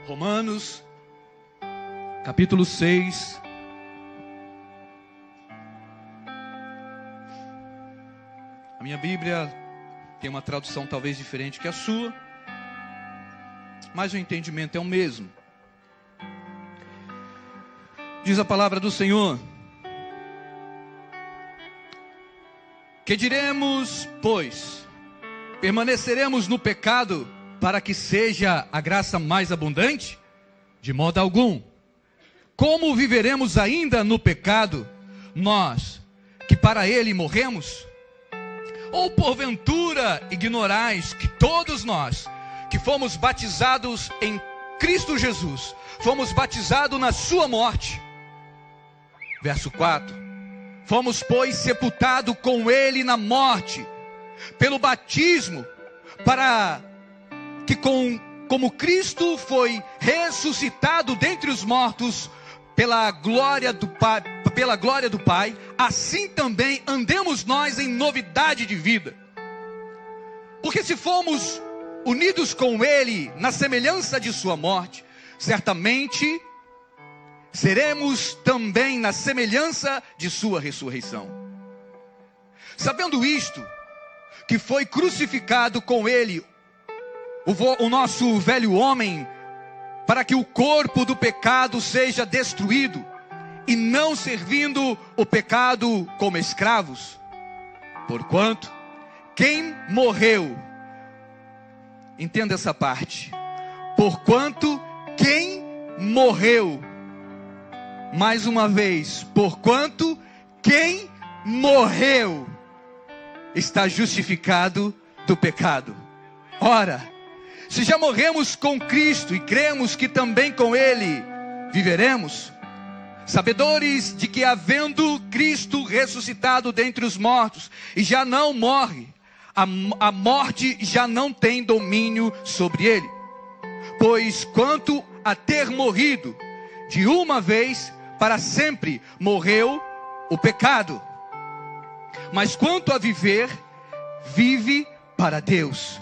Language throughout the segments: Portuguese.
Romanos, capítulo 6. A minha Bíblia tem uma tradução talvez diferente que a sua, mas o entendimento é o mesmo. Diz a palavra do Senhor: que diremos, pois? Permaneceremos no pecado para que seja a graça mais abundante? De modo algum. Como viveremos ainda no pecado, nós que para ele morremos? Ou porventura ignorais que todos nós que fomos batizados em Cristo Jesus, fomos batizados na sua morte? Verso 4. Fomos, pois, sepultados com ele na morte, pelo batismo, para que como Cristo foi ressuscitado dentre os mortos pela glória do Pai, assim também andemos nós em novidade de vida. Porque se fomos unidos com ele na semelhança de sua morte, certamente seremos também na semelhança de sua ressurreição. Sabendo isto, que foi crucificado com ele o nosso velho homem, para que o corpo do pecado seja destruído, e não servindo o pecado como escravos. Porquanto, quem morreu, entenda essa parte, porquanto quem morreu, mais uma vez, porquanto quem morreu está justificado do pecado. Ora, se já morremos com Cristo e cremos que também com ele viveremos, sabedores de que havendo Cristo ressuscitado dentre os mortos e já não morre, a morte já não tem domínio sobre ele. Pois quanto a ter morrido de uma vez para sempre, morreu o pecado. Mas quanto a viver, vive para Deus.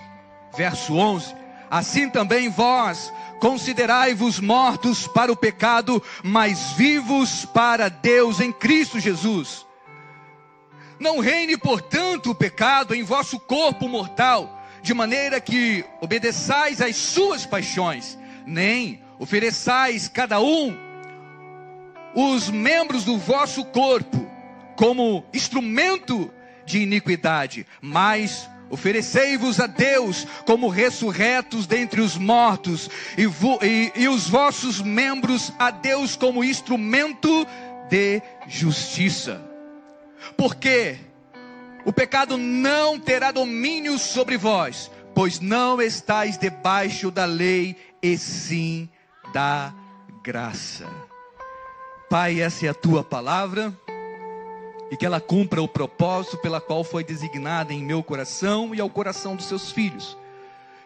Verso 11. Assim também vós, considerai-vos mortos para o pecado, mas vivos para Deus em Cristo Jesus. Não reine, portanto, o pecado em vosso corpo mortal, de maneira que obedeçais às suas paixões, nem ofereçais cada um os membros do vosso corpo como instrumento de iniquidade, mas oferecei-vos a Deus como ressurretos dentre os mortos, e os vossos membros a Deus como instrumento de justiça. Porque o pecado não terá domínio sobre vós, pois não estáis debaixo da lei, e sim da graça. Pai, essa é a tua palavra, e que ela cumpra o propósito pela qual foi designada em meu coração e ao coração dos seus filhos.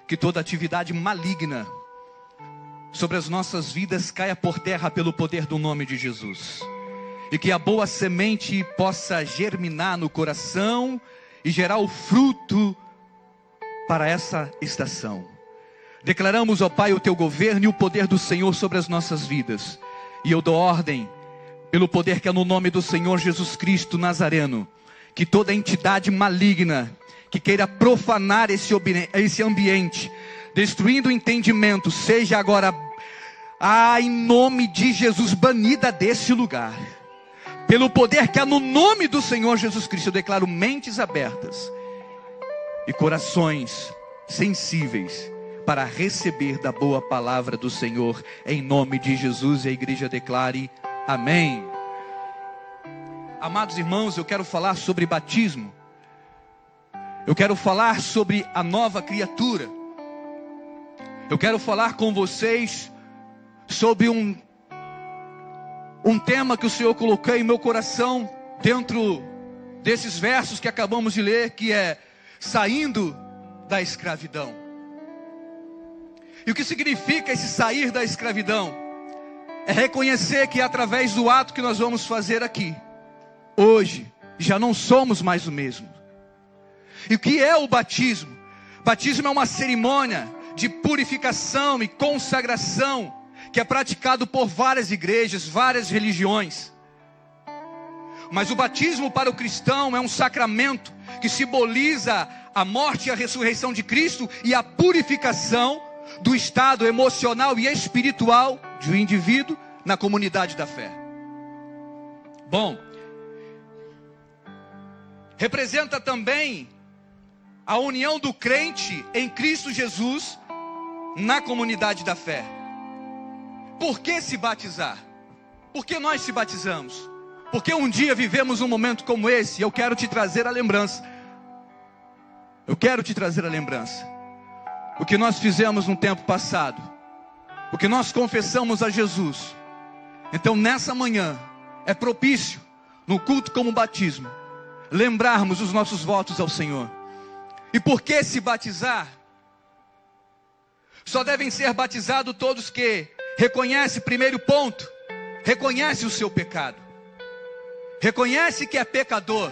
Que toda atividade maligna sobre as nossas vidas caia por terra pelo poder do nome de Jesus. E que a boa semente possa germinar no coração e gerar o fruto para essa estação. Declaramos, ó Pai, o teu governo e o poder do Senhor sobre as nossas vidas. E eu dou ordem, pelo poder que é no nome do Senhor Jesus Cristo Nazareno, que toda entidade maligna que queira profanar esse ambiente, destruindo o entendimento, seja agora, em nome de Jesus, banida desse lugar. Pelo poder que é no nome do Senhor Jesus Cristo, eu declaro mentes abertas e corações sensíveis para receber da boa palavra do Senhor, em nome de Jesus. E a igreja declare amém. Amados irmãos, eu quero falar sobre batismo. Eu quero falar sobre a nova criatura. Eu quero falar com vocês sobre um tema que o Senhor colocou em meu coração dentro desses versos que acabamos de ler, que é saindo da escravidão. E o que significa esse sair da escravidão? É reconhecer que através do ato que nós vamos fazer aqui, hoje, já não somos mais o mesmo. E o que é o batismo? Batismo é uma cerimônia de purificação e consagração que é praticado por várias igrejas, várias religiões. Mas o batismo para o cristão é um sacramento que simboliza a morte e a ressurreição de Cristo e a purificação do estado emocional e espiritual de um indivíduo na comunidade da fé. Bom, representa também a união do crente em Cristo Jesus na comunidade da fé. Por que se batizar? Por que nós se batizamos? Porque um dia vivemos um momento como esse, e eu quero te trazer a lembrança. Eu quero te trazer a lembrança. O que nós fizemos no tempo passado. O que nós confessamos a Jesus. Então nessa manhã, é propício, no culto como batismo, lembrarmos os nossos votos ao Senhor. E por que se batizar? Só devem ser batizados todos que reconhecem, primeiro ponto, reconhece o seu pecado. Reconhece que é pecador.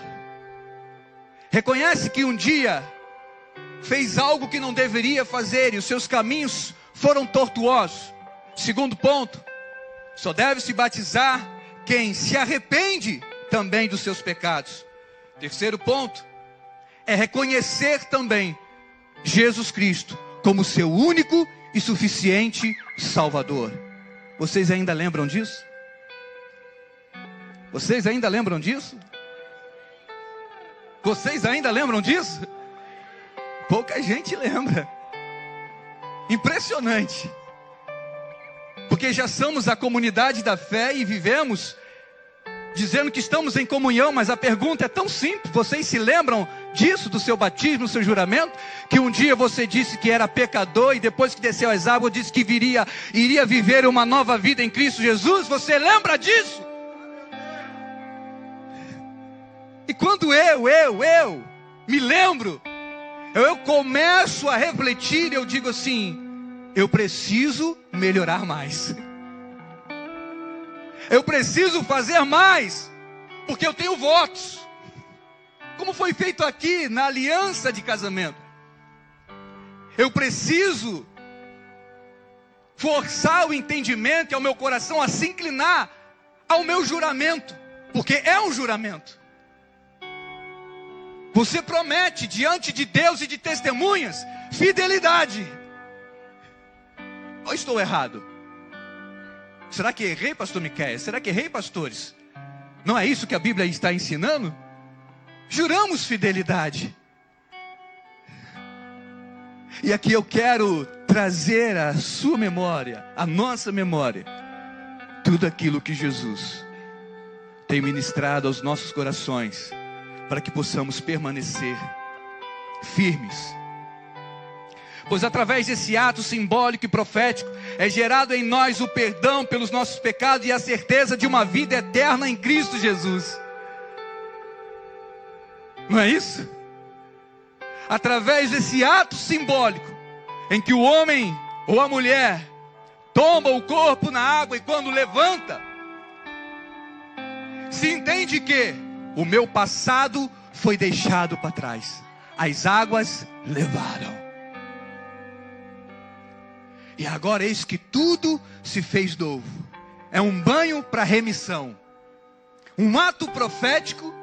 Reconhece que um dia fez algo que não deveria fazer e os seus caminhos foram tortuosos. Segundo ponto, só deve se batizar quem se arrepende também dos seus pecados. Terceiro ponto, é reconhecer também Jesus Cristo como seu único e suficiente Salvador. Vocês ainda lembram disso? Vocês ainda lembram disso? Vocês ainda lembram disso? Pouca gente lembra. Impressionante. Porque já somos a comunidade da fé e vivemos dizendo que estamos em comunhão, mas a pergunta é tão simples. Vocês se lembram disso, do seu batismo, do seu juramento? Que um dia você disse que era pecador e depois que desceu as águas disse que iria viver uma nova vida em Cristo Jesus? Você lembra disso? E quando eu me lembro, eu começo a refletir, eu digo assim, eu preciso melhorar mais. Eu preciso fazer mais, porque eu tenho votos. Como foi feito aqui na aliança de casamento. Eu preciso forçar o entendimento e ao meu coração a se inclinar ao meu juramento, porque é um juramento. Você promete diante de Deus e de testemunhas fidelidade. Ou estou errado? Será que errei, pastor Miqueias? Será que errei, pastores? Não é isso que a Bíblia está ensinando? Juramos fidelidade. E aqui eu quero trazer à sua memória, à nossa memória, tudo aquilo que Jesus tem ministrado aos nossos corações, para que possamos permanecer firmes. Pois através desse ato simbólico e profético, é gerado em nós o perdão pelos nossos pecados e a certeza de uma vida eterna em Cristo Jesus. Não é isso? Através desse ato simbólico, em que o homem ou a mulher tomba o corpo na água e quando levanta, se entende que o meu passado foi deixado para trás. As águas levaram. E agora eis que tudo se fez novo. É um banho para remissão. Um ato profético,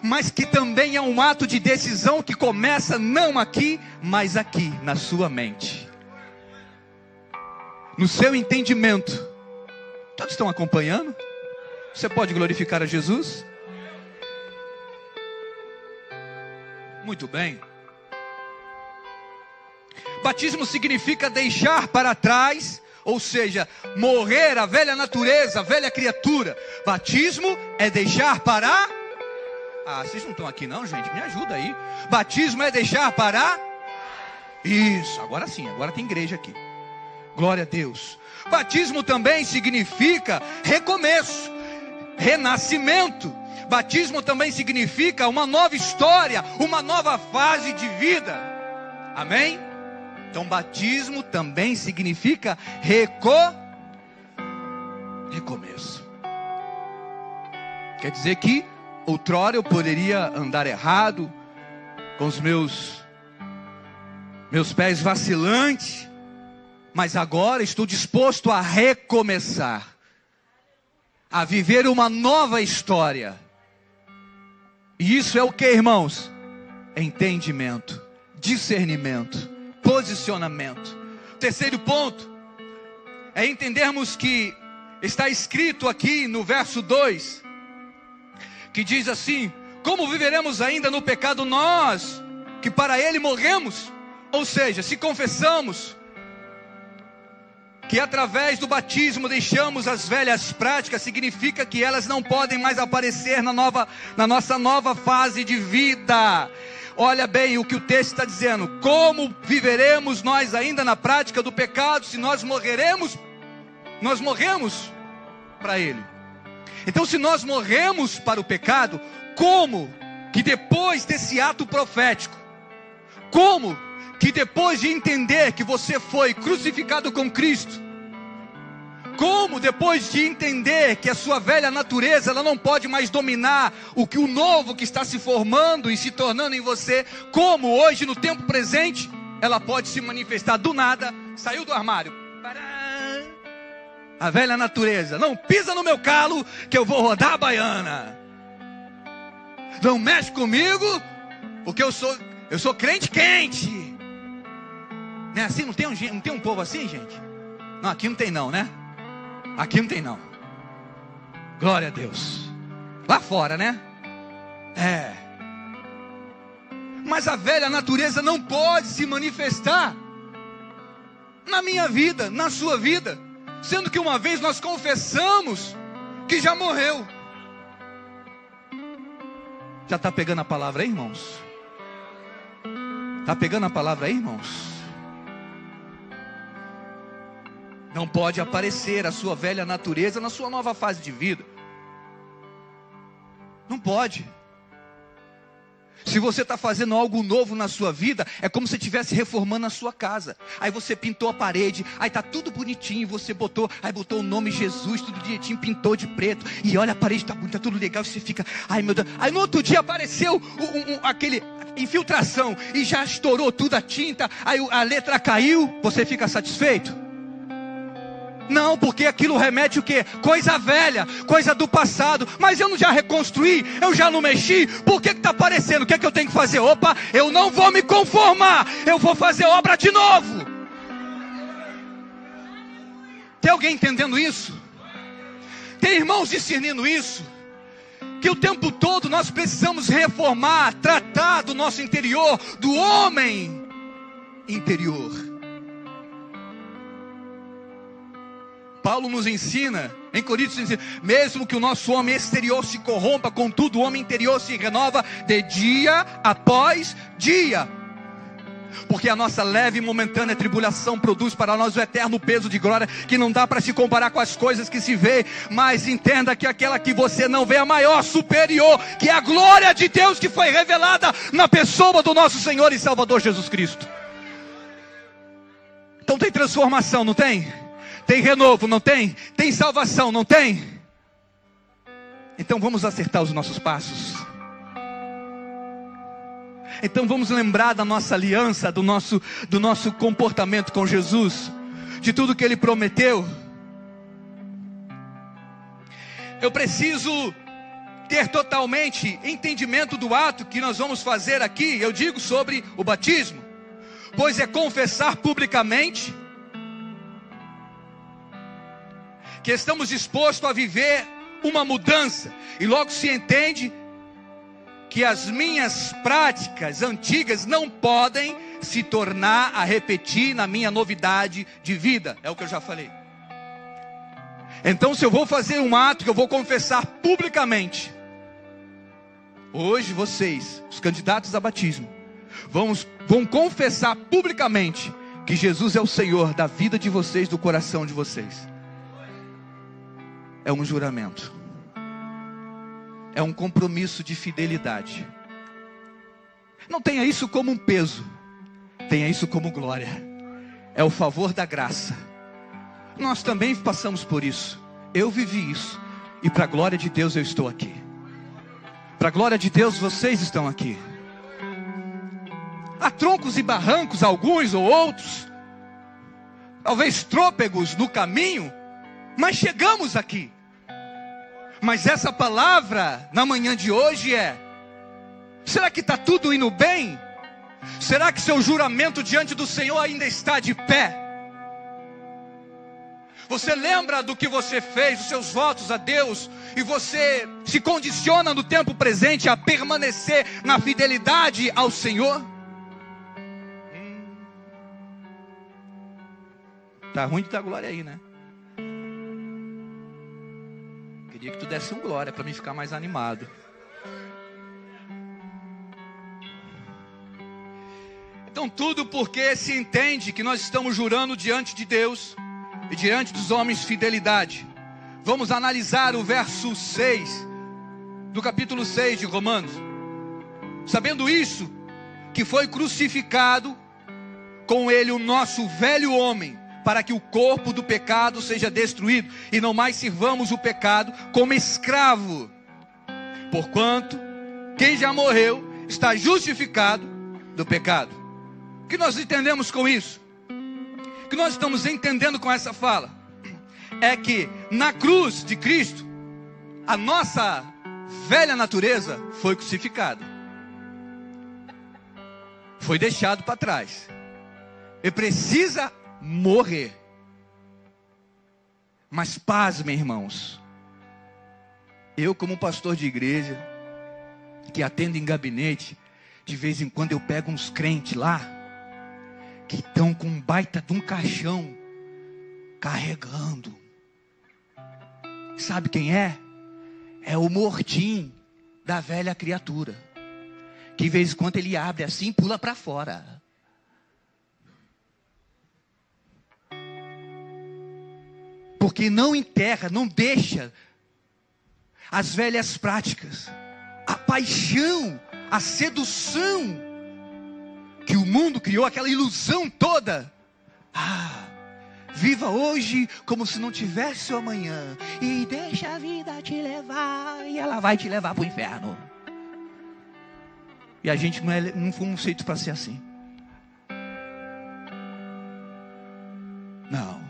mas que também é um ato de decisão que começa não aqui, mas aqui, na sua mente. No seu entendimento. Todos estão acompanhando? Você pode glorificar a Jesus? Muito bem. Batismo significa deixar para trás, ou seja, morrer a velha natureza, a velha criatura. Batismo é deixar para... vocês não estão aqui não, gente? Me ajuda aí. Batismo é deixar para... Isso, agora sim, agora tem igreja aqui. Glória a Deus. Batismo também significa recomeço, renascimento. Batismo também significa uma nova história, uma nova fase de vida. Amém? Então batismo também significa recomeço. Quer dizer que outrora eu poderia andar errado, com os meus meus pés vacilantes, mas agora estou disposto a recomeçar, a viver uma nova história. E isso é o que, irmãos? É entendimento, discernimento, posicionamento. Terceiro ponto é entendermos que está escrito aqui no verso 2, que diz assim: como viveremos ainda no pecado nós, que para ele morremos? Ou seja, se confessamos que através do batismo deixamos as velhas práticas, significa que elas não podem mais aparecer na nossa nova fase de vida. Olha bem o que o texto está dizendo: como viveremos nós ainda na prática do pecado, se nós morremos para ele? Então, se nós morremos para o pecado, como que depois desse ato profético, como que depois de entender que você foi crucificado com Cristo, como depois de entender que a sua velha natureza, ela não pode mais dominar o novo que está se formando e se tornando em você, como hoje no tempo presente, ela pode se manifestar do nada, saiu do armário, a velha natureza: não pisa no meu calo que eu vou rodar a baiana, não mexe comigo, porque eu sou crente quente. Não é assim? Não tem um povo assim, gente? Não, aqui não tem não, né? Aqui não tem não. Glória a Deus. Lá fora, né? É. Mas a velha natureza não pode se manifestar na minha vida, na sua vida, sendo que uma vez nós confessamos que já morreu. Já está pegando a palavra aí, irmãos? Está pegando a palavra aí, irmãos? Não pode aparecer a sua velha natureza na sua nova fase de vida. Não pode. Se você está fazendo algo novo na sua vida, é como se estivesse reformando a sua casa. Aí você pintou a parede, aí está tudo bonitinho, você botou o nome Jesus, tudo direitinho, pintou de preto, e olha, a parede está bonita, tá tudo legal, e você fica, ai meu Deus. Aí no outro dia apareceu aquele infiltração, e já estourou tudo a tinta, aí a letra caiu, você fica satisfeito? Não, porque aquilo remete o quê? Coisa velha, coisa do passado. Mas eu não já reconstruí, eu já não mexi. Por que está aparecendo? O que é que eu tenho que fazer? Opa, eu não vou me conformar, eu vou fazer obra de novo. Tem alguém entendendo isso? Tem irmãos discernindo isso? Que o tempo todo nós precisamos reformar, tratar do nosso interior, do homem interior. Paulo nos ensina, em Coríntios, mesmo que o nosso homem exterior se corrompa, contudo o homem interior se renova de dia após dia. Porque a nossa leve e momentânea tribulação produz para nós o eterno peso de glória, que não dá para se comparar com as coisas que se vê. Mas entenda que aquela que você não vê é a maior, superior, que é a glória de Deus que foi revelada na pessoa do nosso Senhor e Salvador Jesus Cristo. Então tem transformação, não tem? Tem renovo, não tem? Tem salvação, não tem? Então vamos acertar os nossos passos. Então vamos lembrar da nossa aliança, do nosso comportamento com Jesus, de tudo que Ele prometeu. Eu preciso ter totalmente entendimento do ato que nós vamos fazer aqui. Eu digo sobre o batismo, pois é confessar publicamente que estamos dispostos a viver uma mudança, e logo se entende que as minhas práticas antigas não podem se tornar a repetir na minha novidade de vida. É o que eu já falei. Então, se eu vou fazer um ato que eu vou confessar publicamente, hoje vocês, os candidatos a batismo, vão confessar publicamente que Jesus é o Senhor da vida de vocês, do coração de vocês. É um juramento, é um compromisso de fidelidade. Não tenha isso como um peso, tenha isso como glória. É o favor da graça. Nós também passamos por isso. Eu vivi isso, e para a glória de Deus eu estou aqui. Para a glória de Deus vocês estão aqui. Há troncos e barrancos, alguns ou outros, talvez trôpegos no caminho, mas chegamos aqui. Mas essa palavra na manhã de hoje será que está tudo indo bem? Será que seu juramento diante do Senhor ainda está de pé? Você lembra do que você fez, dos seus votos a Deus, e você se condiciona no tempo presente a permanecer na fidelidade ao Senhor? Tá ruim de dar glória aí, né? Queria que tu desse um glória para mim ficar mais animado. Então tudo porque se entende que nós estamos jurando diante de Deus e diante dos homens fidelidade. Vamos analisar o verso 6 do capítulo 6 de Romanos. Sabendo isso, que foi crucificado com ele o nosso velho homem, para que o corpo do pecado seja destruído, e não mais sirvamos o pecado como escravo. Porquanto, quem já morreu está justificado do pecado. O que nós entendemos com isso? O que nós estamos entendendo com essa fala? É que na cruz de Cristo, a nossa velha natureza foi crucificada. Foi deixado para trás. E precisa morrer. Mas pasmem, irmãos, eu como pastor de igreja, que atendo em gabinete, de vez em quando eu pego uns crentes lá, que estão com um baita de um caixão, carregando. Sabe quem é? É o mortinho da velha criatura, que de vez em quando ele abre assim e pula para fora. Porque não enterra, não deixa as velhas práticas, a paixão, a sedução que o mundo criou, aquela ilusão toda. Viva hoje como se não tivesse o amanhã, e deixa a vida te levar, e ela vai te levar para o inferno. E a gente não fomos feitos para ser assim. Não.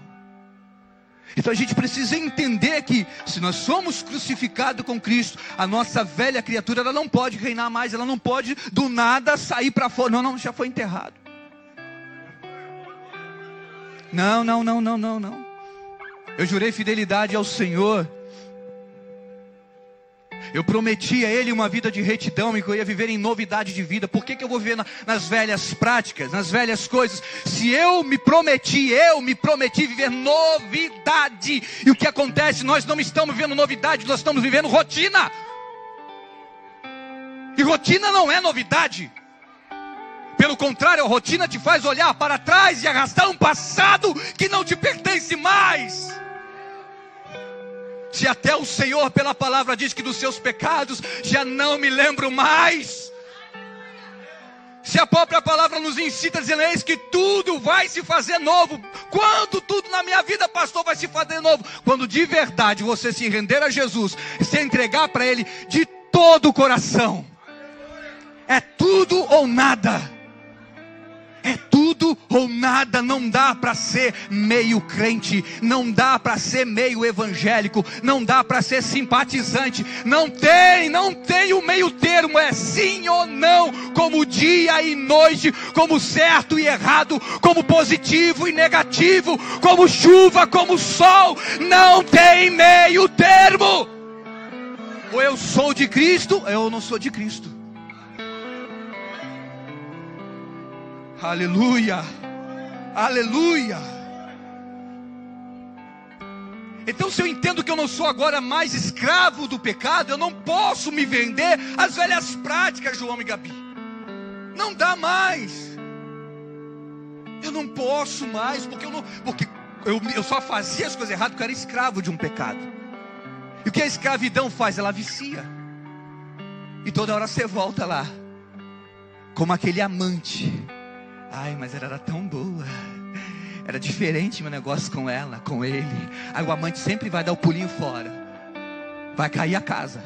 Então a gente precisa entender que se nós somos crucificados com Cristo, a nossa velha criatura, ela não pode reinar mais, ela não pode do nada sair para fora. Não, já foi enterrado. Não. Eu jurei fidelidade ao Senhor. Eu prometi a Ele uma vida de retidão e que eu ia viver em novidade de vida. Por que eu vou viver nas velhas práticas, nas velhas coisas? Se eu me prometi viver novidade. E o que acontece? Nós não estamos vivendo novidade, nós estamos vivendo rotina. E rotina não é novidade. Pelo contrário, a rotina te faz olhar para trás e arrastar um passado que não te pertence mais. Se até o Senhor pela palavra diz que dos seus pecados já não me lembro mais. Se a própria palavra nos incita dizendo, eis que tudo vai se fazer novo. Quando tudo na minha vida, pastor, vai se fazer novo? Quando de verdade você se render a Jesus, se entregar para Ele de todo o coração. É tudo ou nada. É tudo ou nada. Não dá para ser meio crente, não dá para ser meio evangélico, não dá para ser simpatizante. Não tem o meio termo. É sim ou não, como dia e noite, como certo e errado, como positivo e negativo, como chuva, como sol. Não tem meio termo. Ou eu sou de Cristo, ou eu não sou de Cristo. Aleluia, aleluia. Então se eu entendo que eu não sou agora mais escravo do pecado, eu não posso me vender às velhas práticas, João e Gabi. Não dá mais. Eu não posso mais, porque eu só fazia as coisas erradas porque eu era escravo de um pecado. E o que a escravidão faz? Ela vicia. E toda hora você volta lá, como aquele amante. Ai, mas ela era tão boa. Era diferente meu negócio com ela, com ele. Aí o amante sempre vai dar o pulinho fora. Vai cair a casa.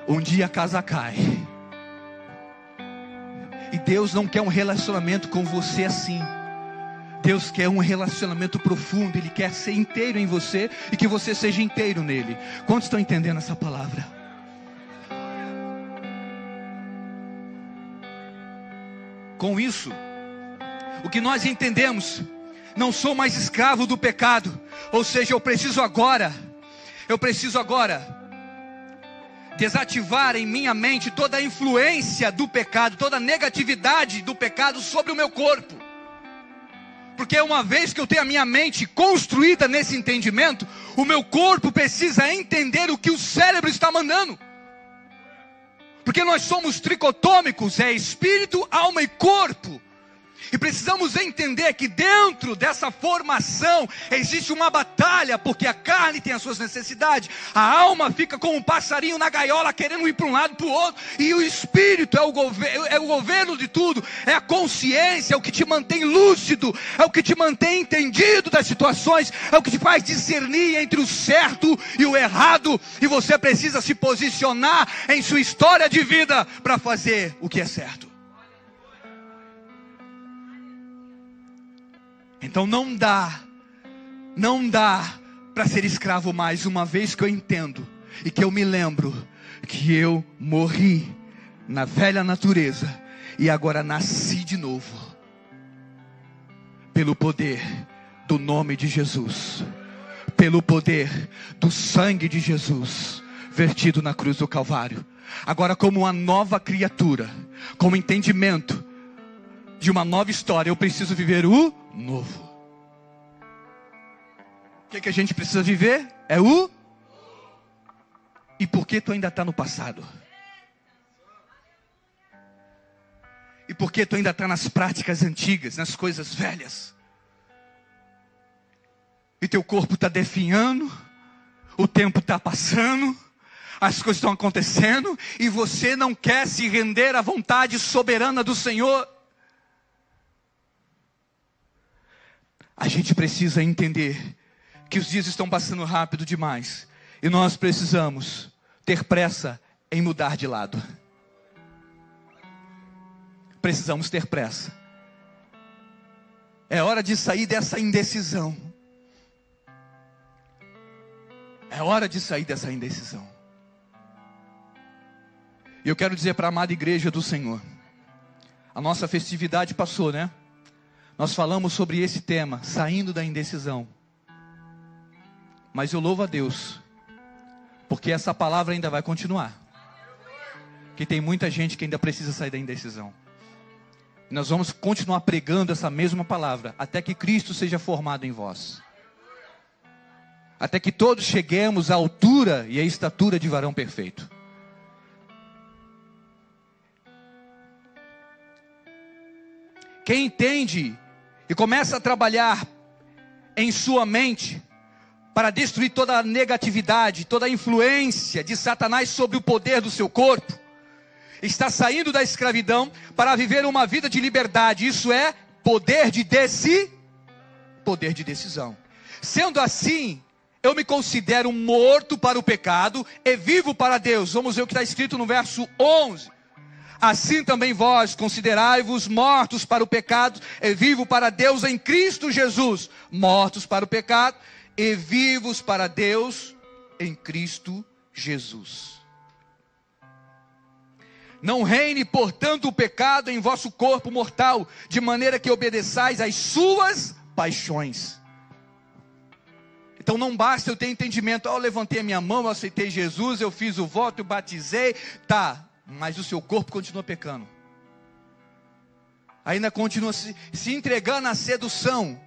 Um dia a casa cai. E Deus não quer um relacionamento com você assim. Deus quer um relacionamento profundo. Ele quer ser inteiro em você e que você seja inteiro nele. Quantos estão entendendo essa palavra? Com isso, o que nós entendemos, não sou mais escravo do pecado. Ou seja, eu preciso agora desativar em minha mente toda a influência do pecado, toda a negatividade do pecado sobre o meu corpo. Porque uma vez que eu tenho a minha mente construída nesse entendimento, o meu corpo precisa entender o que o cérebro está mandando. Porque nós somos tricotômicos, é espírito, alma e corpo. E precisamos entender que dentro dessa formação existe uma batalha, porque a carne tem as suas necessidades, a alma fica como um passarinho na gaiola querendo ir para um lado e para o outro, e o espírito é o governo de tudo, é a consciência, é o que te mantém lúcido, é o que te mantém entendido das situações, é o que te faz discernir entre o certo e o errado, e você precisa se posicionar em sua história de vida para fazer o que é certo. Então não dá para ser escravo mais, uma vez que eu entendo e que eu me lembro que eu morri na velha natureza e agora nasci de novo, pelo poder do nome de Jesus, pelo poder do sangue de Jesus, vertido na cruz do Calvário. Agora, como uma nova criatura, com o entendimento de uma nova história, eu preciso viver o novo. O que a gente precisa viver? É o... E por que tu ainda está no passado? E por que tu ainda está nas práticas antigas, nas coisas velhas? E teu corpo está definhando, o tempo está passando, as coisas estão acontecendo, e você não quer se render à vontade soberana do Senhor. A gente precisa entender que os dias estão passando rápido demais, e nós precisamos ter pressa em mudar de lado. Precisamos ter pressa. É hora de sair dessa indecisão. É hora de sair dessa indecisão. E eu quero dizer para a amada igreja do Senhor, a nossa festividade passou, né? Nós falamos sobre esse tema, saindo da indecisão. Mas eu louvo a Deus, porque essa palavra ainda vai continuar. Que tem muita gente que ainda precisa sair da indecisão. E nós vamos continuar pregando essa mesma palavra, até que Cristo seja formado em vós. Até que todos cheguemos à altura e à estatura de varão perfeito. Quem entende e começa a trabalhar em sua mente para destruir toda a negatividade, toda a influência de Satanás sobre o poder do seu corpo, está saindo da escravidão para viver uma vida de liberdade. Isso é poder de decisão. Sendo assim, eu me considero morto para o pecado e vivo para Deus. Vamos ver o que está escrito no verso 11. Assim também vós considerai-vos mortos para o pecado e vivos para Deus em Cristo Jesus. Mortos para o pecado e vivos para Deus em Cristo Jesus. Não reine, portanto, o pecado em vosso corpo mortal, de maneira que obedeçais às suas paixões. Então não basta eu ter entendimento, eu levantei a minha mão, eu aceitei Jesus, eu fiz o voto, eu batizei, tá, mas o seu corpo continua pecando. Ainda continua se entregando à sedução,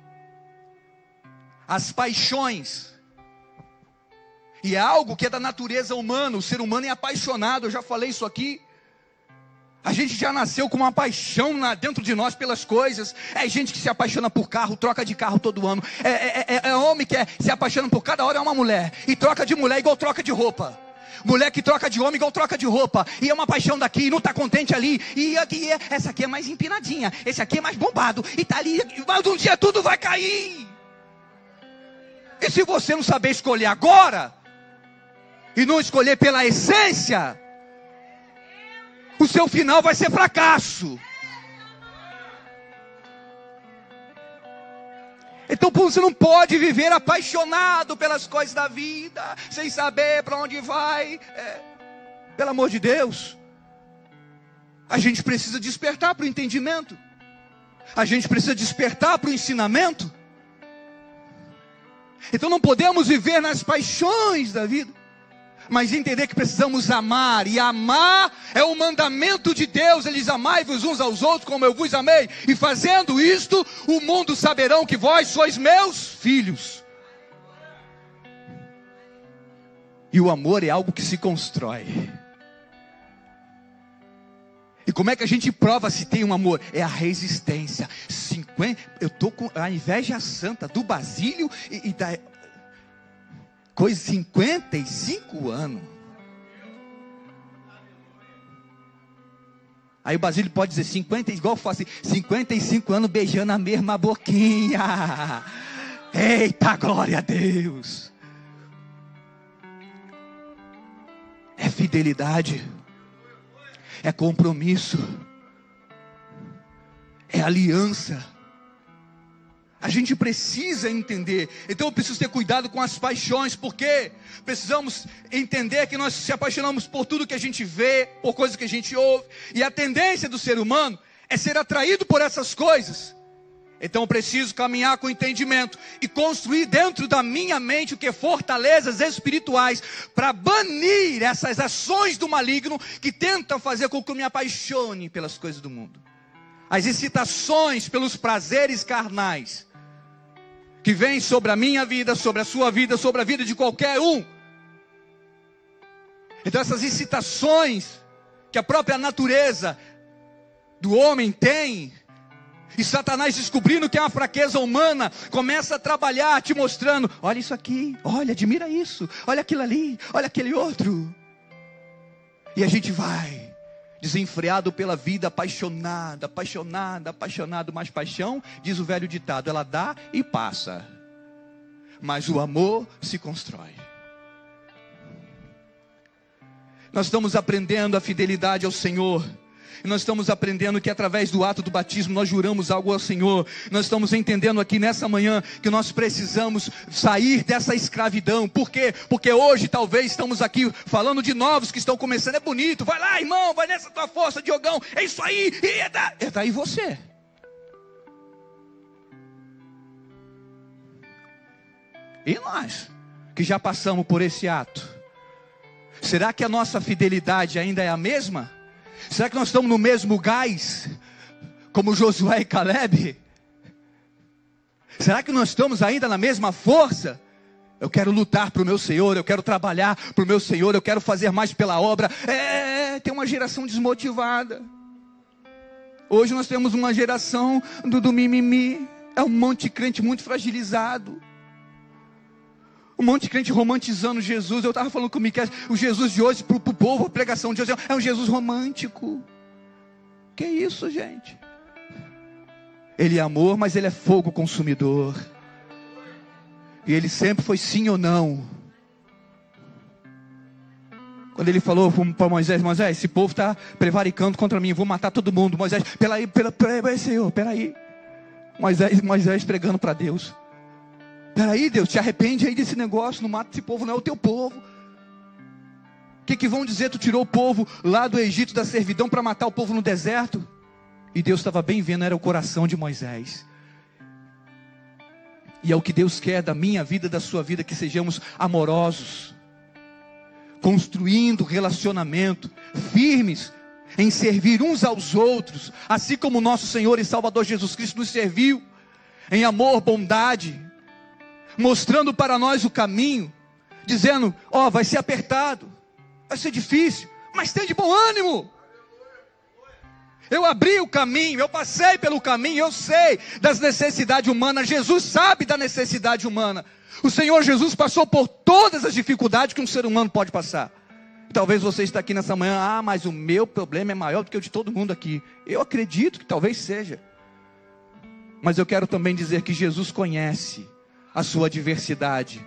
às paixões. E é algo que é da natureza humana, o ser humano é apaixonado, eu já falei isso aqui. A gente já nasceu com uma paixão dentro de nós pelas coisas. É gente que se apaixona por carro, troca de carro todo ano. É homem que se apaixona por cada hora é uma mulher. E troca de mulher igual troca de roupa. Mulher que troca de homem igual troca de roupa. E é uma paixão daqui, e não está contente ali. E aqui essa aqui é mais empinadinha. Esse aqui é mais bombado. E está ali, mas um dia tudo vai cair. E se você não saber escolher agora, e não escolher pela essência, o seu final vai ser fracasso. Então você não pode viver apaixonado pelas coisas da vida, sem saber para onde vai. Pelo amor de Deus, a gente precisa despertar para o entendimento. A gente precisa despertar para o ensinamento. Então não podemos viver nas paixões da vida, mas entender que precisamos amar. E amar é o mandamento de Deus. Ele diz: amai-vos uns aos outros como eu vos amei. E fazendo isto, o mundo saberão que vós sois meus filhos. E o amor é algo que se constrói. E como é que a gente prova se tem um amor? É a resistência. Eu estou com a inveja santa do Basílio e da... Coisa 55 anos. Aí o Basílio pode dizer 50, igual eu faço assim, 55 anos beijando a mesma boquinha. Eita, glória a Deus. É fidelidade. É compromisso. É aliança. A gente precisa entender. Então eu preciso ter cuidado com as paixões. Porque precisamos entender que nós se apaixonamos por tudo que a gente vê, por coisas que a gente ouve. E a tendência do ser humano é ser atraído por essas coisas. Então eu preciso caminhar com entendimento e construir dentro da minha mente o que? Fortalezas espirituais para banir essas ações do maligno que tentam fazer com que eu me apaixone pelas coisas do mundo. As excitações pelos prazeres carnais que vêm sobre a minha vida, sobre a sua vida, sobre a vida de qualquer um. Então essas excitações que a própria natureza do homem tem, e Satanás, descobrindo que é uma fraqueza humana, começa a trabalhar te mostrando: olha isso aqui, olha, admira isso, olha aquilo ali, olha aquele outro. E a gente vai desenfreado pela vida, apaixonado, mas paixão, diz o velho ditado, ela dá e passa, mas o amor se constrói. Nós estamos aprendendo a fidelidade ao Senhor. E nós estamos aprendendo que através do ato do batismo nós juramos algo ao Senhor. Nós estamos entendendo aqui nessa manhã que nós precisamos sair dessa escravidão. Por quê? Porque hoje talvez estamos aqui falando de novos que estão começando. É bonito, vai lá irmão, vai nessa tua força, Diogão, é isso aí, e é daí você. E nós, que já passamos por esse ato, será que a nossa fidelidade ainda é a mesma? Será que nós estamos no mesmo gás, como Josué e Caleb? Será que nós estamos ainda na mesma força? Eu quero lutar para o meu Senhor, eu quero trabalhar para o meu Senhor, eu quero fazer mais pela obra. Tem uma geração desmotivada. Hoje nós temos uma geração do mimimi. É um monte de crente muito fragilizado. Um monte de crente romantizando Jesus. Eu estava falando com o Miquel, o Jesus de hoje, para o povo, a pregação de hoje, é um Jesus romântico. Que isso, gente? Ele é amor, mas ele é fogo consumidor. E ele sempre foi sim ou não. Quando ele falou para Moisés: Moisés, esse povo está prevaricando contra mim, vou matar todo mundo. Moisés, peraí, Senhor, peraí. Moisés pregando para Deus: peraí, Deus, te arrepende aí desse negócio, não mata esse povo, não é o teu povo. O que vão dizer? Tu tirou o povo lá do Egito, da servidão, para matar o povo no deserto? E Deus estava bem vendo, era o coração de Moisés. E é o que Deus quer da minha vida, da sua vida, que sejamos amorosos, construindo relacionamento, firmes em servir uns aos outros, assim como o nosso Senhor e Salvador Jesus Cristo nos serviu, em amor, bondade, mostrando para nós o caminho, dizendo: ó, vai ser apertado, vai ser difícil, mas tem de bom ânimo. Eu abri o caminho, eu passei pelo caminho, eu sei das necessidades humanas. Jesus sabe da necessidade humana. O Senhor Jesus passou por todas as dificuldades que um ser humano pode passar. Talvez você está aqui nessa manhã: mas o meu problema é maior do que o de todo mundo aqui. Eu acredito que talvez seja. Mas eu quero também dizer que Jesus conhece a sua adversidade.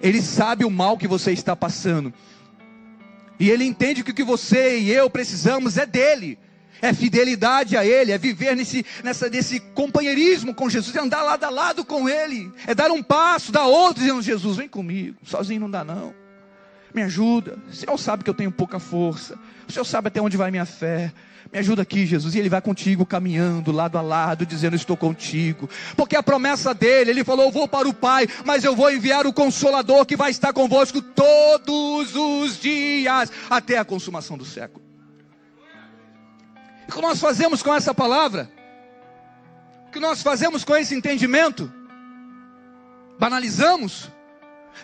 Ele sabe o mal que você está passando. E Ele entende que o que você e eu precisamos é dEle. É fidelidade a Ele, é viver nesse companheirismo com Jesus, é andar lado a lado com Ele, é dar um passo, dar outro, dizendo: Jesus, vem comigo, sozinho não dá não, me ajuda, o Senhor sabe que eu tenho pouca força, o Senhor sabe até onde vai minha fé, me ajuda aqui, Jesus. E Ele vai contigo, caminhando lado a lado, dizendo: estou contigo, porque a promessa dele, Ele falou: eu vou para o Pai, mas eu vou enviar o Consolador, que vai estar convosco todos os dias, até a consumação do século. O que nós fazemos com essa palavra? O que nós fazemos com esse entendimento? Banalizamos?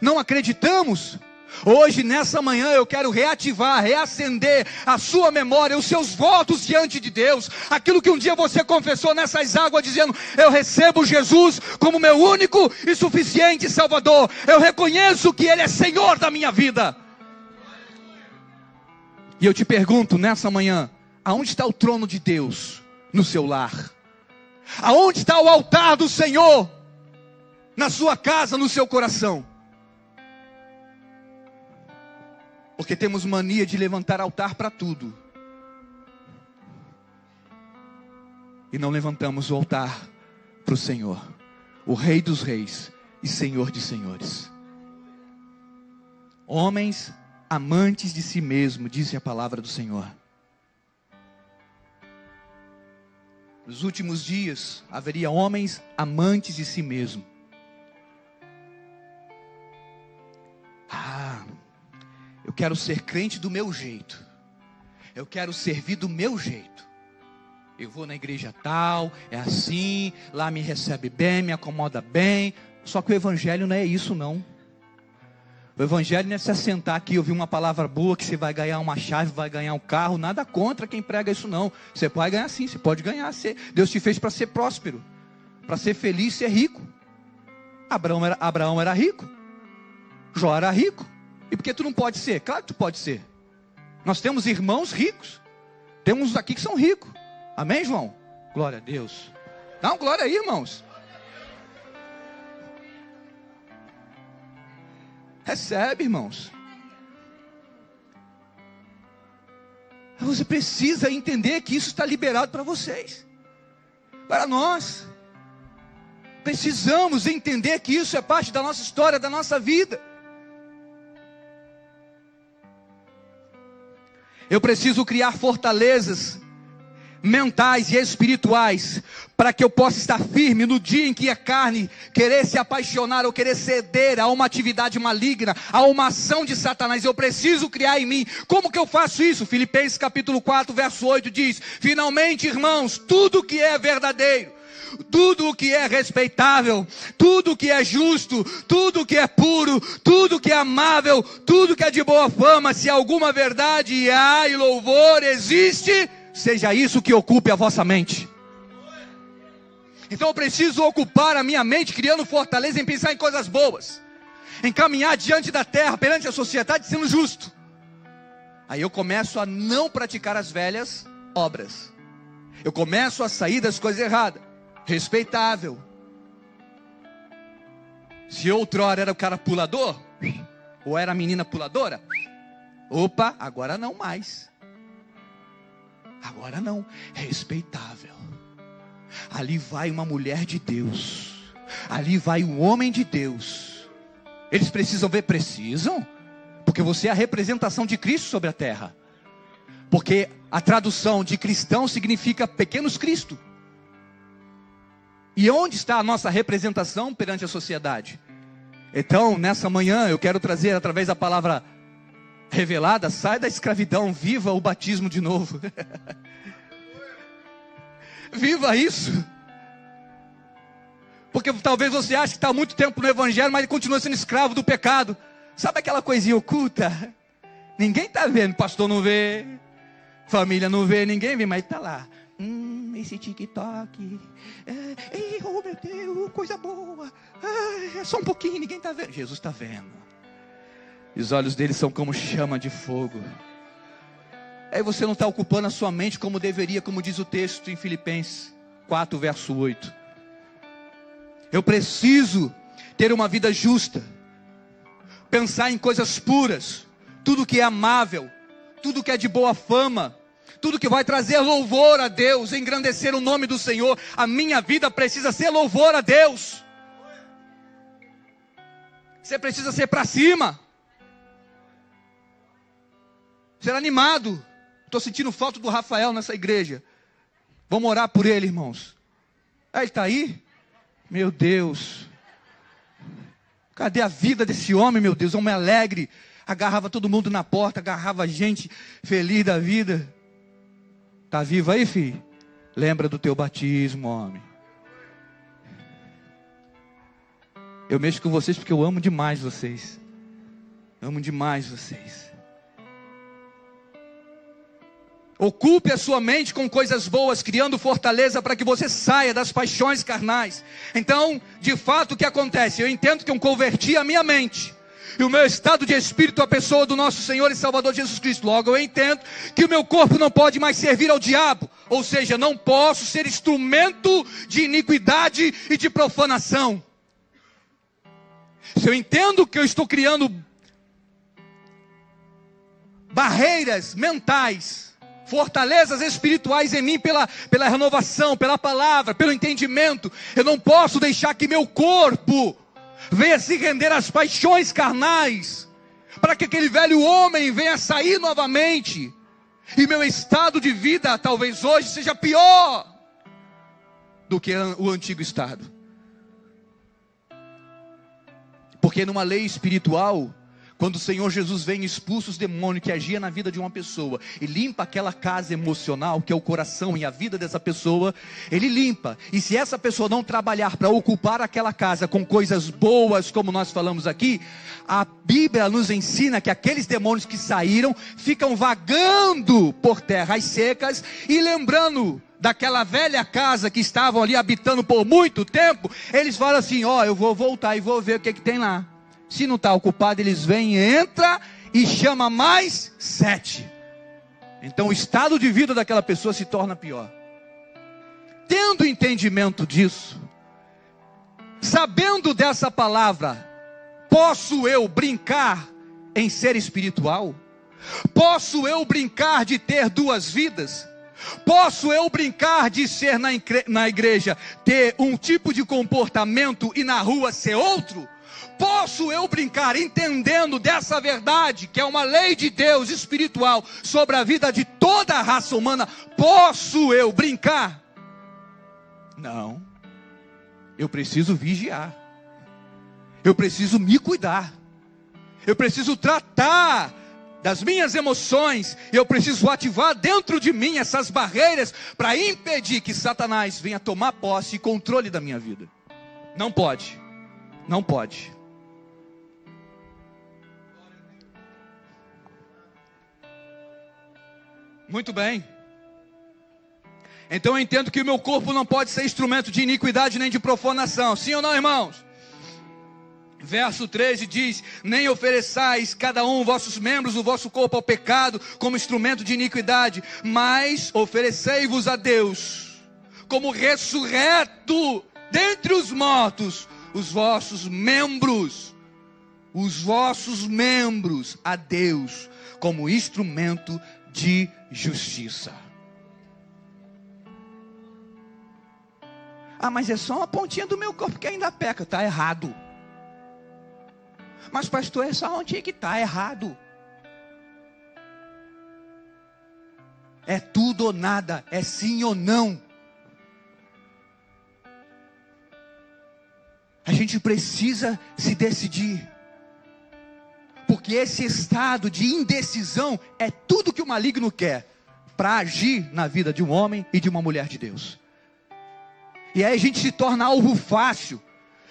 Não acreditamos? Hoje, nessa manhã, eu quero reativar, reacender a sua memória, os seus votos diante de Deus. Aquilo que um dia você confessou nessas águas, dizendo: eu recebo Jesus como meu único e suficiente Salvador. Eu reconheço que Ele é Senhor da minha vida. E eu te pergunto nessa manhã: aonde está o trono de Deus no seu lar? Aonde está o altar do Senhor na sua casa, no seu coração? Porque temos mania de levantar altar para tudo, e não levantamos o altar para o Senhor, o Rei dos Reis e Senhor de Senhores. Homens amantes de si mesmo, disse a palavra do Senhor. Nos últimos dias haveria homens amantes de si mesmo. Eu quero ser crente do meu jeito, eu quero servir do meu jeito. Eu vou na igreja tal, é assim, lá me recebe bem, me acomoda bem. Só que o evangelho não é isso não. O evangelho não é se assentar aqui, ouvir uma palavra boa, que você vai ganhar uma chave, vai ganhar um carro. Nada contra quem prega isso não. Você pode ganhar sim, você pode ganhar. Deus te fez para ser próspero, para ser feliz, ser rico. Abraão era rico, Jó era rico. E por que tu não pode ser? Claro que tu pode ser. Nós temos irmãos ricos, temos uns aqui que são ricos. Amém, João? Glória a Deus. Dá uma glória aí, irmãos. Recebe, irmãos. Você precisa entender que isso está liberado para vocês, para nós. Precisamos entender que isso é parte da nossa história, da nossa vida. Eu preciso criar fortalezas mentais e espirituais, para que eu possa estar firme no dia em que a carne querer se apaixonar ou querer ceder a uma atividade maligna, a uma ação de Satanás. Eu preciso criar em mim. Como que eu faço isso? Filipenses capítulo 4, verso 8 diz: finalmente, irmãos, tudo que é verdadeiro, tudo o que é respeitável, tudo o que é justo, tudo o que é puro, tudo o que é amável, tudo que é de boa fama, se alguma verdade e louvor existe, seja isso que ocupe a vossa mente. Então eu preciso ocupar a minha mente, criando fortaleza em pensar em coisas boas, em caminhar diante da terra, perante a sociedade, sendo justo. Aí eu começo a não praticar as velhas obras, eu começo a sair das coisas erradas. Respeitável. Se outrora era o cara pulador, ou era a menina puladora, opa, agora não mais. Agora não, respeitável. Ali vai uma mulher de Deus, ali vai um homem de Deus. Eles precisam ver? Precisam, porque você é a representação de Cristo sobre a terra. Porque a tradução de cristão significa pequenos Cristo. E onde está a nossa representação perante a sociedade? Então, nessa manhã, eu quero trazer, através da palavra revelada: sai da escravidão, viva o batismo de novo. Viva isso. Porque talvez você ache que está há muito tempo no evangelho, mas continua sendo escravo do pecado. Sabe aquela coisinha oculta? Ninguém está vendo, pastor não vê, família não vê, ninguém vê, mas está lá. Esse TikTok, oh meu Deus, coisa boa, é só um pouquinho, ninguém está vendo. Jesus está vendo, e os olhos dele são como chama de fogo. Aí você não está ocupando a sua mente como deveria, como diz o texto em Filipenses 4, verso 8. Eu preciso ter uma vida justa, pensar em coisas puras, tudo que é amável, tudo que é de boa fama, tudo que vai trazer louvor a Deus, engrandecer o nome do Senhor. A minha vida precisa ser louvor a Deus. Você precisa ser para cima, ser animado. Estou sentindo falta do Rafael nessa igreja. Vamos orar por ele, irmãos. Ele está aí? Meu Deus. Cadê a vida desse homem, meu Deus? Homem alegre. Agarrava todo mundo na porta, agarrava a gente feliz da vida. Está vivo aí, filho? Lembra do teu batismo, homem. Eu mexo com vocês porque eu amo demais vocês. Amo demais vocês. Ocupe a sua mente com coisas boas, criando fortaleza para que você saia das paixões carnais. Então, de fato, o que acontece? Eu entendo que eu converti a minha mente e o meu estado de espírito à pessoa do nosso Senhor e Salvador Jesus Cristo. Logo, eu entendo que o meu corpo não pode mais servir ao diabo. Ou seja, não posso ser instrumento de iniquidade e de profanação. Se eu entendo que eu estou criando barreiras mentais, fortalezas espirituais em mim pela renovação, pela palavra, pelo entendimento, eu não posso deixar que meu corpo venha se render às paixões carnais, para que aquele velho homem venha sair novamente, e meu estado de vida talvez hoje seja pior do que o antigo estado. Porque numa lei espiritual, quando o Senhor Jesus vem e expulsa os demônios que agiam na vida de uma pessoa, e limpa aquela casa emocional, que é o coração e a vida dessa pessoa, Ele limpa. E se essa pessoa não trabalhar para ocupar aquela casa com coisas boas, como nós falamos aqui, a Bíblia nos ensina que aqueles demônios que saíram, ficam vagando por terras secas, e lembrando daquela velha casa que estavam ali habitando por muito tempo, eles falam assim, eu vou voltar e vou ver o que tem lá. Se não está ocupado, eles vêm, entra e chama mais 7. Então o estado de vida daquela pessoa se torna pior. Tendo entendimento disso, sabendo dessa palavra, posso eu brincar em ser espiritual? Posso eu brincar de ter duas vidas? Posso eu brincar de ser na igreja, ter um tipo de comportamento e na rua ser outro? Posso eu brincar entendendo dessa verdade, que é uma lei de Deus espiritual, sobre a vida de toda a raça humana? Posso eu brincar? Não. Eu preciso vigiar. Eu preciso me cuidar. Eu preciso tratar das minhas emoções. Eu preciso ativar dentro de mim essas barreiras para impedir que Satanás venha tomar posse e controle da minha vida. Não pode. Não pode. Muito bem. Então eu entendo que o meu corpo não pode ser instrumento de iniquidade nem de profanação. Sim ou não, irmãos? Verso 13 diz: nem ofereçais cada um vossos membros do vosso corpo ao pecado como instrumento de iniquidade, mas oferecei-vos a Deus como ressurreto dentre os mortos os vossos membros a Deus como instrumento de justiça. Mas é só uma pontinha do meu corpo que ainda peca. Está errado. Mas pastor, é só onde que está errado. É tudo ou nada, é sim ou não. A gente precisa se decidir. Porque esse estado de indecisão é tudo que o maligno quer para agir na vida de um homem e de uma mulher de Deus. E aí a gente se torna alvo fácil.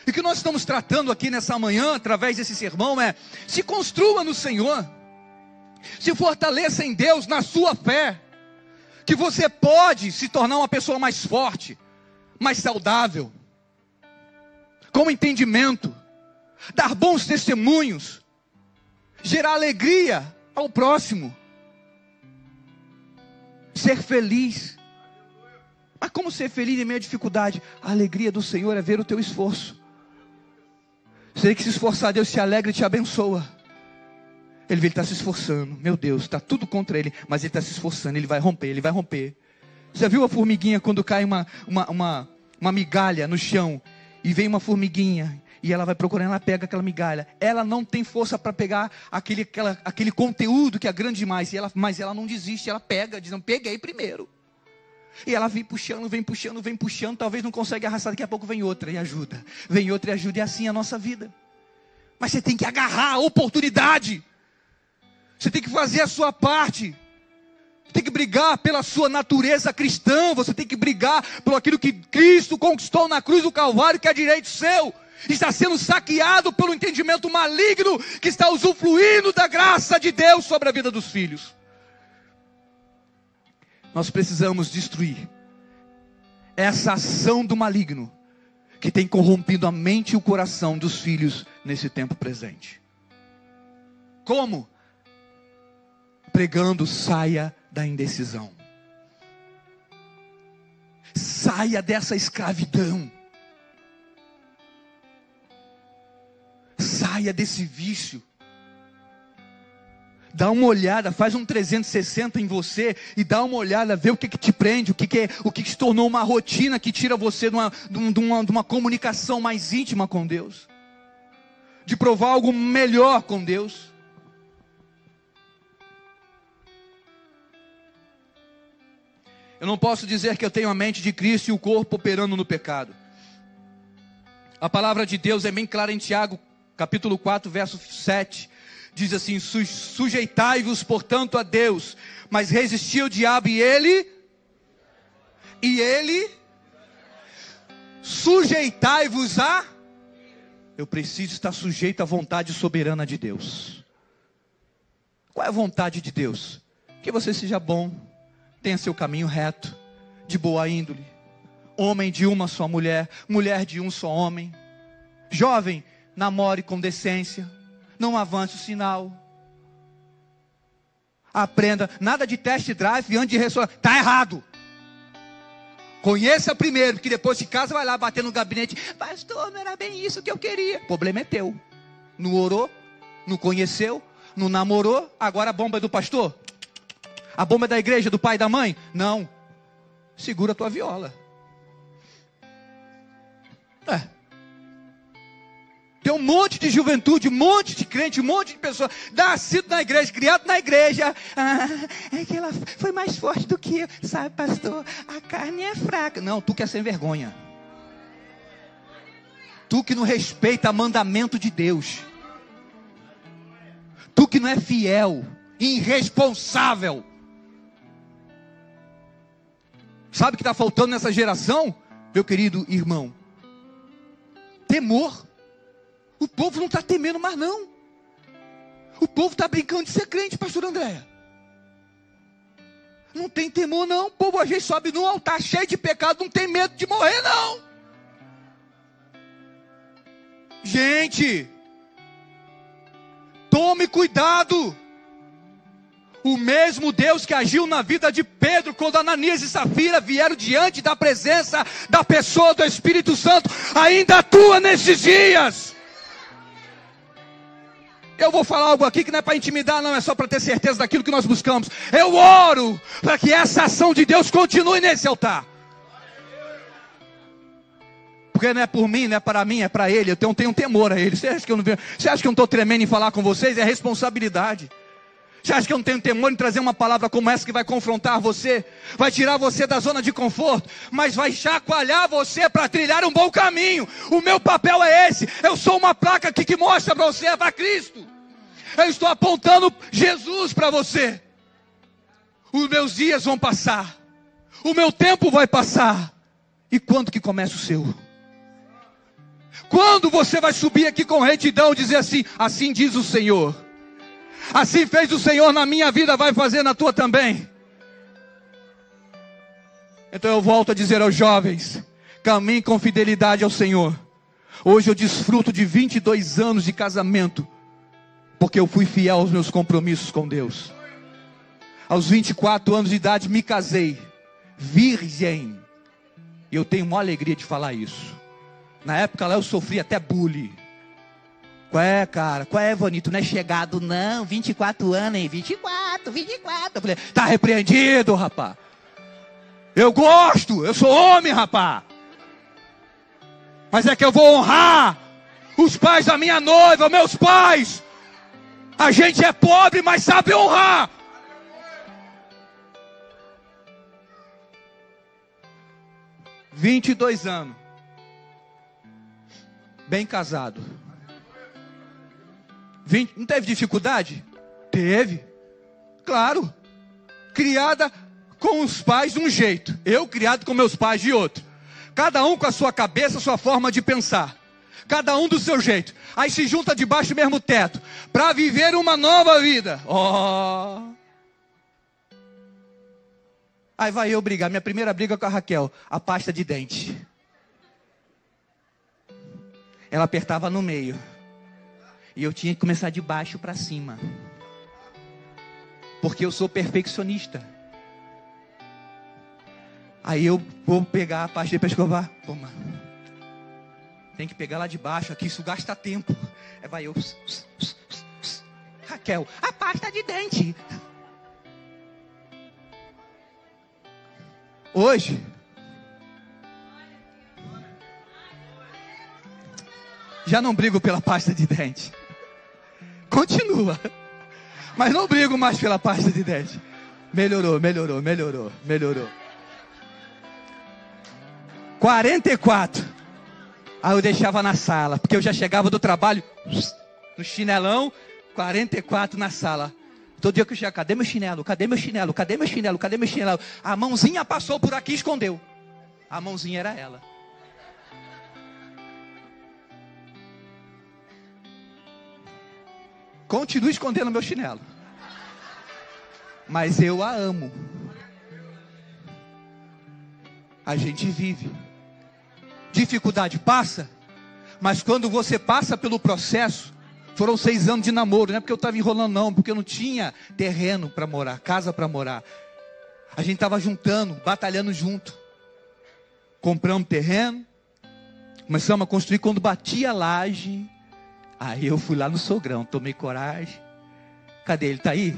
E o que nós estamos tratando aqui nessa manhã, através desse sermão, é: se construa no Senhor, se fortaleça em Deus, na sua fé, que você pode se tornar uma pessoa mais forte, mais saudável, com entendimento, dar bons testemunhos, gerar alegria ao próximo, ser feliz. Mas como ser feliz em meio à dificuldade? A alegria do Senhor é ver o teu esforço. Sei que se esforçar, Deus te alegra e te abençoa. Ele vê, ele está se esforçando. Meu Deus, está tudo contra ele. Mas ele está se esforçando, ele vai romper, ele vai romper. Já viu a formiguinha quando cai uma migalha no chão? E vem uma formiguinha, e ela vai procurando, ela pega aquela migalha. Ela não tem força para pegar aquele conteúdo que é grande demais. Mas ela não desiste, ela pega, diz, não, peguei primeiro. E ela vem puxando, talvez não consegue arrastar, daqui a pouco vem outra e ajuda. Vem outra e ajuda, e assim é a nossa vida. Mas você tem que agarrar a oportunidade. Você tem que fazer a sua parte. Você tem que brigar pela sua natureza cristã. Você tem que brigar por aquilo que Cristo conquistou na cruz do Calvário, que é direito seu. Está sendo saqueado pelo entendimento maligno que está usufruindo da graça de Deus sobre a vida dos filhos. Nós precisamos destruir essa ação do maligno que tem corrompido a mente e o coração dos filhos nesse tempo presente. Como? Pregando, saia da indecisão. Saia dessa escravidão. Saia desse vício. Dá uma olhada, faz um 360 em você e dá uma olhada, vê o que te prende, o que se tornou uma rotina que tira você de uma comunicação mais íntima com Deus, de provar algo melhor com Deus. Eu não posso dizer que eu tenho a mente de Cristo e o corpo operando no pecado. A palavra de Deus é bem clara em Tiago, capítulo 4, verso 7. Diz assim: sujeitai-vos, portanto, a Deus, mas resisti ao diabo e ele, sujeitai-vos a... Eu preciso estar sujeito à vontade soberana de Deus. Qual é a vontade de Deus? Que você seja bom, tenha seu caminho reto, de boa índole, homem de uma só mulher, mulher de um só homem. Jovem, namore com decência, não avance o sinal. Aprenda, nada de test drive antes de ressonância, está errado. Conheça primeiro, porque depois de casa vai lá bater no gabinete. Pastor, não era bem isso que eu queria. O problema é teu. Não orou, não conheceu, não namorou, agora a bomba é do pastor? A bomba é da igreja, do pai e da mãe? Não. Segura a tua viola. Tem um monte de juventude, um monte de crente, um monte de pessoas nascido na igreja, criado na igreja. É que ela foi mais forte do que eu. Sabe, pastor, a carne é fraca. Não, tu que é sem vergonha. Tu que não respeita o mandamento de Deus. Tu que não é fiel, irresponsável. Sabe o que está faltando nessa geração, meu querido irmão? Temor. O povo não está temendo mais não. O povo está brincando de ser crente, pastor Andréia. Não tem temor não. O povo às vezes sobe no altar cheio de pecado, não tem medo de morrer não. Gente, tome cuidado. O mesmo Deus que agiu na vida de Pedro, quando Ananias e Safira vieram diante da presença da pessoa do Espírito Santo, ainda atua nesses dias. Eu vou falar algo aqui que não é para intimidar, não, é só para ter certeza daquilo que nós buscamos. Eu oro para que essa ação de Deus continue nesse altar. Porque não é por mim, não é para mim, é para Ele. Eu tenho temor a Ele. Você acha que eu não estou tremendo em falar com vocês? É responsabilidade. Você acha que eu não tenho temor em trazer uma palavra como essa que vai confrontar você? Vai tirar você da zona de conforto, mas vai chacoalhar você para trilhar um bom caminho. O meu papel é esse. Eu sou uma placa aqui que mostra para você, é para Cristo. Eu estou apontando Jesus para você. Os meus dias vão passar. O meu tempo vai passar. E quando que começa o seu? Quando você vai subir aqui com retidão e dizer assim: assim diz o Senhor. Assim fez o Senhor na minha vida, vai fazer na tua também. Então eu volto a dizer aos jovens: caminhe com fidelidade ao Senhor. Hoje eu desfruto de 22 anos de casamento, porque eu fui fiel aos meus compromissos com Deus. Aos 24 anos de idade me casei, virgem. E eu tenho uma alegria de falar isso. Na época lá eu sofri até bullying. Qual é, cara? Qual é, Vonito? Não é chegado, não. 24 anos, hein? 24. Eu falei, tá repreendido, rapaz. Eu gosto, eu sou homem, rapaz. Mas é que eu vou honrar os pais da minha noiva, meus pais. A gente é pobre, mas sabe honrar. – 22 anos. Bem casado. Não teve dificuldade? Teve. Claro. Criada com os pais de um jeito. Eu criado com meus pais de outro. Cada um com a sua cabeça, a sua forma de pensar. Cada um do seu jeito. Aí se junta debaixo do mesmo teto. Para viver uma nova vida. Oh. Aí vai eu brigar. Minha primeira briga com a Raquel. A pasta de dente. Ela apertava no meio. E eu tinha que começar de baixo para cima. Porque eu sou perfeccionista. Aí eu vou pegar a pasta para escovar. Toma. Tem que pegar lá de baixo. Aqui isso gasta tempo. Aí vai eu. Raquel, a pasta de dente. Hoje. Já não brigo pela pasta de dente. Continua. Mas não brigo mais pela pasta de dente. Melhorou. 44. Aí eu deixava na sala. Porque eu já chegava do trabalho. No chinelão. 44 na sala. Todo dia que eu chegava. Cadê meu chinelo? A mãozinha passou por aqui e escondeu. A mãozinha era ela. Continuo escondendo meu chinelo. Mas eu a amo. A gente vive. Dificuldade passa. Mas quando você passa pelo processo. Foram 6 anos de namoro. Não é porque eu estava enrolando não. Porque eu não tinha terreno para morar. Casa para morar. A gente estava juntando. Batalhando junto. Compramos terreno. Começamos a construir. Quando batia a laje. Aí eu fui lá no sogrão, tomei coragem. Cadê ele? Tá aí?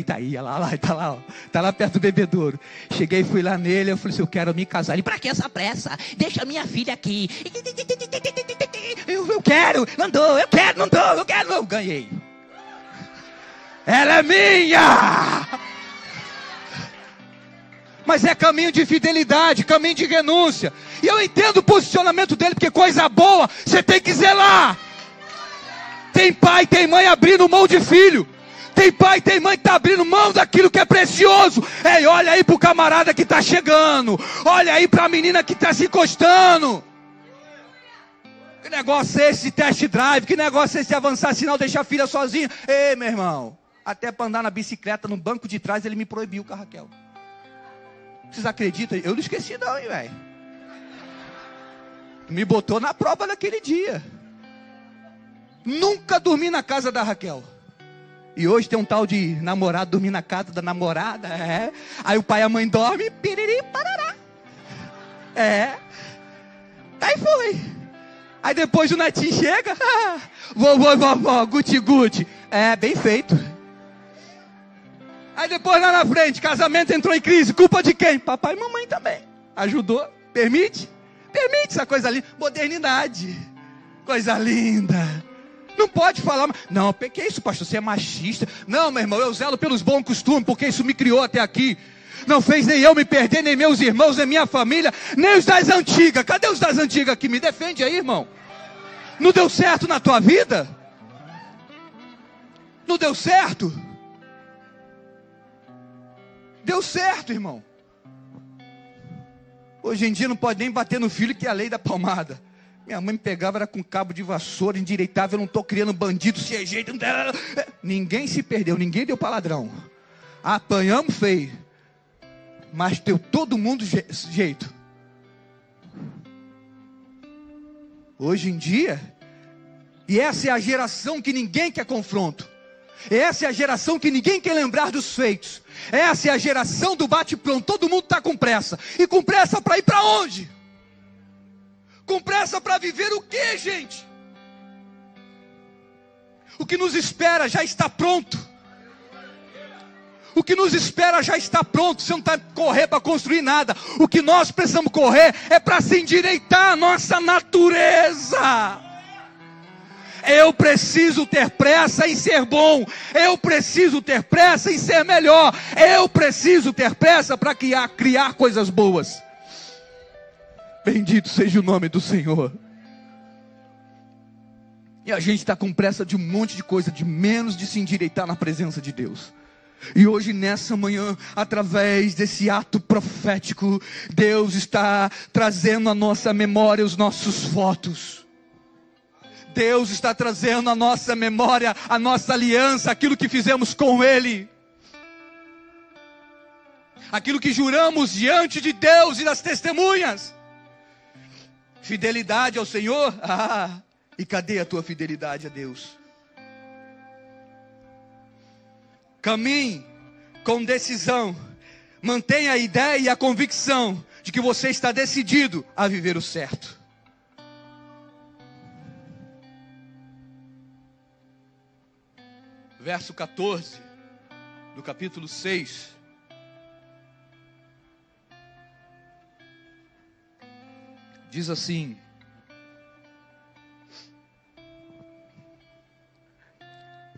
Tá aí. Olha lá, ele tá lá, ó. Tá lá perto do bebedouro. Cheguei, fui lá nele, eu falei assim, eu quero me casar. Ele, pra que essa pressa? Deixa minha filha aqui. Eu quero, não dou, eu quero, não. Ganhei. Ela é minha! Mas é caminho de fidelidade, caminho de renúncia. E eu entendo o posicionamento dele, porque coisa boa, você tem que zelar. Tem pai, tem mãe abrindo mão de filho. Tem pai, tem mãe que está abrindo mão daquilo que é precioso. Ei, olha aí para o camarada que está chegando. Olha aí para a menina que está se encostando. Que negócio é esse de test drive? Que negócio é esse de avançar sinal, deixar a filha sozinha? Ei, meu irmão. Até para andar na bicicleta, no banco de trás, ele me proibiu com a Raquel. Vocês acreditam? Eu não esqueci não, hein, velho. Me botou na prova naquele dia. Nunca dormi na casa da Raquel. E hoje tem um tal de namorado dormir na casa da namorada. É. Aí o pai e a mãe dormem. Piriri, parará. É. Aí foi. Aí depois o netinho chega. Vovó, guti. É, bem feito. Aí depois lá na frente, casamento entrou em crise. Culpa de quem? Papai e mamãe também. Ajudou. Permite? Permite essa coisa linda. Modernidade. Coisa linda. Não pode falar, não, que isso, pastor, você é machista. Não, meu irmão, eu zelo pelos bons costumes, porque isso me criou até aqui. Não fez nem eu me perder, nem meus irmãos, nem minha família, nem os das antigas. Cadê os das antigas aqui? Me defende aí, irmão. Não deu certo na tua vida? Não deu certo? Deu certo, irmão. Hoje em dia não pode nem bater no filho, que é a lei da palmada. Minha mãe me pegava, era com cabo de vassoura, endireitava, eu não estou criando bandido, se ajeita. Ninguém se perdeu, ninguém deu para ladrão. Apanhamos feio. Mas deu todo mundo jeito. Hoje em dia, e essa é a geração que ninguém quer confronto. Essa é a geração que ninguém quer lembrar dos feitos. Essa é a geração do bate-pronto, todo mundo está com pressa. E com pressa para ir para onde? Com pressa para viver o quê, gente? O que nos espera já está pronto. O que nos espera já está pronto. Você não está correr para construir nada. O que nós precisamos correr é para se endireitar a nossa natureza. Eu preciso ter pressa em ser bom. Eu preciso ter pressa em ser melhor. Eu preciso ter pressa para criar coisas boas. Bendito seja o nome do Senhor. E a gente está com pressa de um monte de coisa, de menos de se endireitar na presença de Deus. E hoje nessa manhã, através desse ato profético, Deus está trazendo à nossa memória os nossos votos. Deus está trazendo à nossa memória a nossa aliança, aquilo que fizemos com Ele. Aquilo que juramos diante de Deus e das testemunhas. Fidelidade ao Senhor? E cadê a tua fidelidade a Deus? Caminhe com decisão. Mantenha a ideia e a convicção de que você está decidido a viver o certo. Verso 14 do capítulo 6. Diz assim: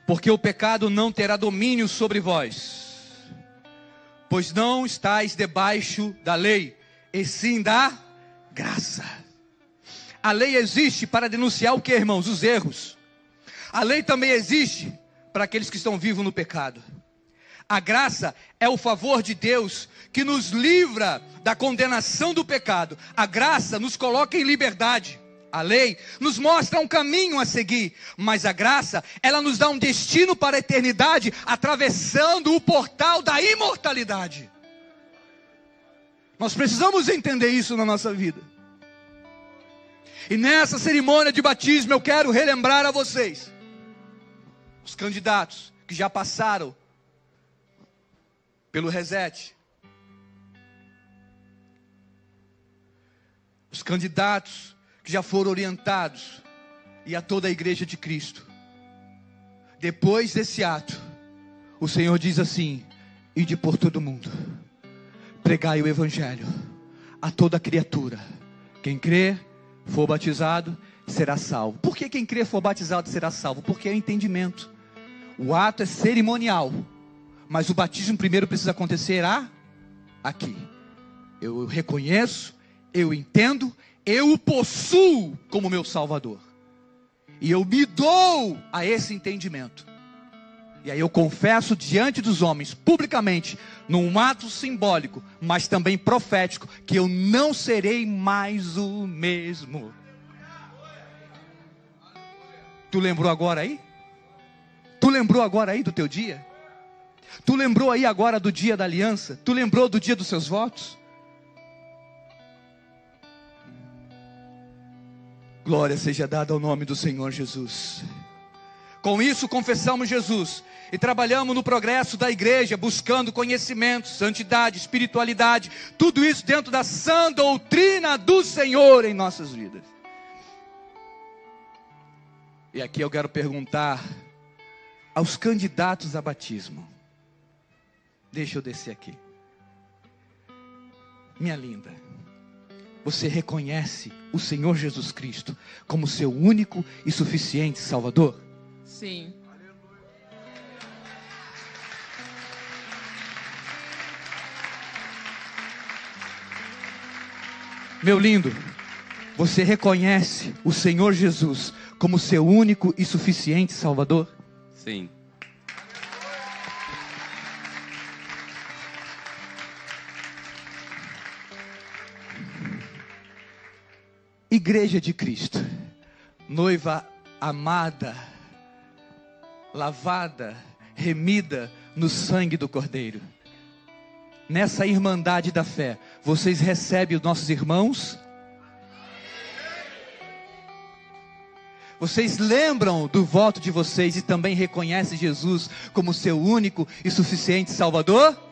porque o pecado não terá domínio sobre vós, pois não estáis debaixo da lei, e sim da graça. A lei existe para denunciar o que, irmãos? Os erros. A lei também existe para aqueles que estão vivos no pecado. A graça é o favor de Deus que nos livra da condenação do pecado. A graça nos coloca em liberdade. A lei nos mostra um caminho a seguir, mas a graça, ela nos dá um destino para a eternidade, atravessando o portal da imortalidade. Nós precisamos entender isso na nossa vida. E nessa cerimônia de batismo eu quero relembrar a vocês, os candidatos que já passaram pelo reset, os candidatos que já foram orientados, e a toda a igreja de Cristo. Depois desse ato, o Senhor diz assim: ide por todo mundo, pregai o evangelho a toda criatura. Quem crer, for batizado, será salvo. Por que quem crer, for batizado, será salvo? Porque é o entendimento. O ato é cerimonial, mas o batismo primeiro precisa acontecer aqui. Eu reconheço, eu entendo, eu o possuo como meu Salvador. E eu me dou a esse entendimento. E aí eu confesso diante dos homens, publicamente, num ato simbólico, mas também profético, que eu não serei mais o mesmo. Tu lembrou agora aí? Tu lembrou agora aí do teu dia? Tu lembrou aí agora do dia da aliança? Tu lembrou do dia dos seus votos? Glória seja dada ao nome do Senhor Jesus. Com isso confessamos Jesus e trabalhamos no progresso da igreja, buscando conhecimento, santidade, espiritualidade, tudo isso dentro da sã doutrina do Senhor em nossas vidas. E aqui eu quero perguntar aos candidatos a batismo. Deixa eu descer aqui. Minha linda, você reconhece o Senhor Jesus Cristo como seu único e suficiente Salvador? Sim. Meu lindo, você reconhece o Senhor Jesus como seu único e suficiente Salvador? Sim. Igreja de Cristo, noiva amada, lavada, remida no sangue do Cordeiro. Nessa irmandade da fé, vocês recebem os nossos irmãos? Vocês lembram do voto de vocês e também reconhecem Jesus como seu único e suficiente Salvador?